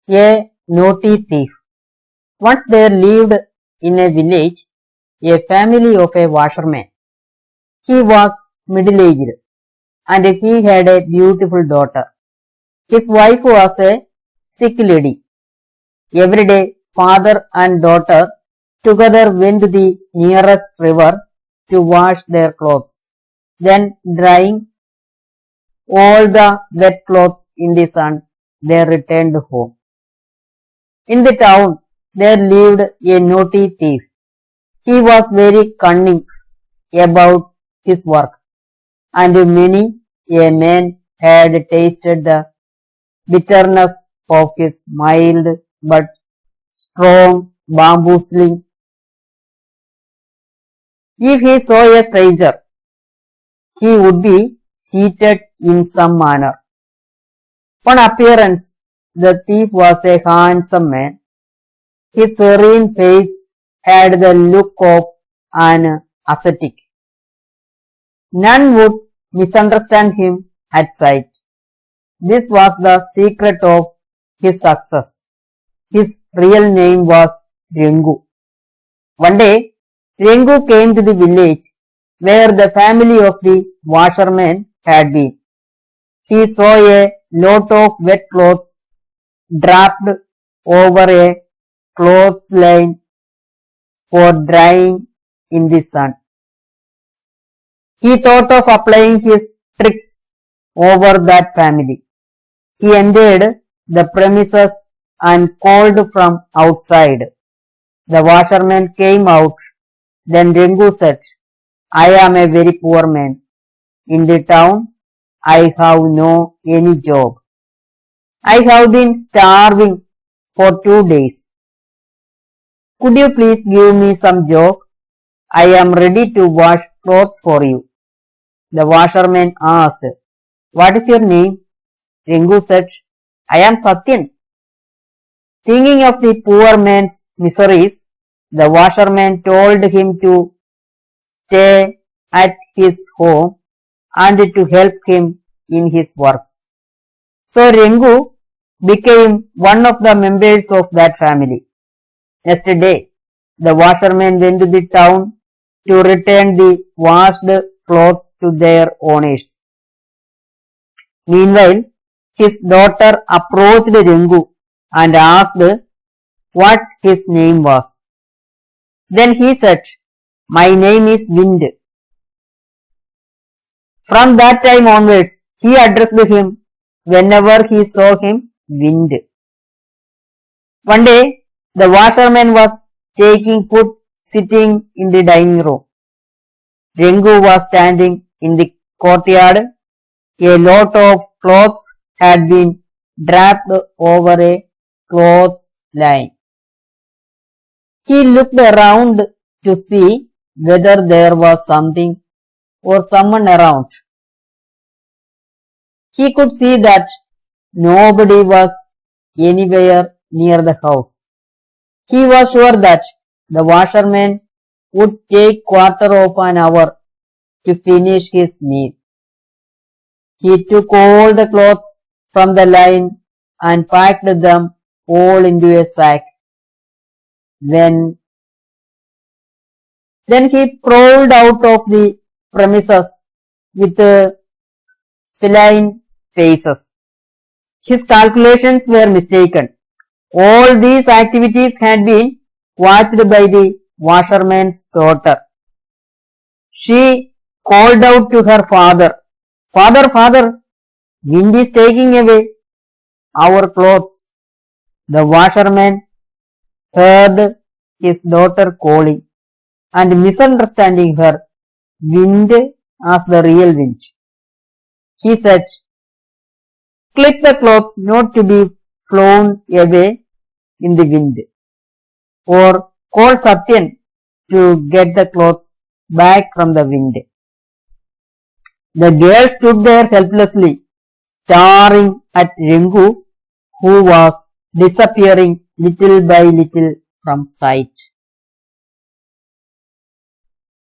A naughty thief. Once there lived in a village a family of a washerman. He was middle-aged and he had a beautiful daughter. His wife was a sick lady. Every day, father and daughter together went to the nearest river to wash their clothes. Then, drying all the wet clothes in the sun, they returned home. In the town, there lived a naughty thief. He was very cunning about his work, and many a man had tasted the bitterness of his mild but strong bamboo sling. If he saw a stranger, he would be cheated in some manner. On appearance, the thief was a handsome man. His serene face had the look of an ascetic. None would misunderstand him at sight. This was the secret of his success. His real name was Rengu. One day, Rengu came to the village where the family of the washerman had been. He saw a lot of wet clothes draped over a clothesline for drying in the sun. He thought of applying his tricks over that family. He entered the premises and called from outside. The washerman came out. Then Rengu said, "I am a very poor man. In the town, I have no any job. I have been starving for 2 days. Could you please give me some job? I am ready to wash clothes for you." The washerman asked, "What is your name?" Rengu said, "I am Satyan." Thinking of the poor man's miseries, the washerman told him to stay at his home and to help him in his works. So Rengu became one of the members of that family. Next day, the washerman went to the town to return the washed clothes to their owners. Meanwhile, his daughter approached Rengu and asked what his name was. Then he said, "My name is Wind." From that time onwards, he addressed him whenever he saw him, Wind. One day, the washerman was taking food sitting in the dining room. Rengu was standing in the courtyard. A lot of clothes had been draped over a clothesline. He looked around to see whether there was something or someone around. He could see that nobody was anywhere near the house. He was sure that the washerman would take quarter of an hour to finish his meal. He took all the clothes from the line and packed them all into a sack. Then he prowled out of the premises with feline faces. His calculations were mistaken. All these activities had been watched by the washerman's daughter. She called out to her father, "Father, father, Wind is taking away our clothes." The washerman heard his daughter calling and misunderstanding her Wind as the real wind. He said, "Clip the clothes not to be flown away in the wind, or call Satyan to get the clothes back from the wind." The girl stood there helplessly, staring at Rengu, who was disappearing little by little from sight.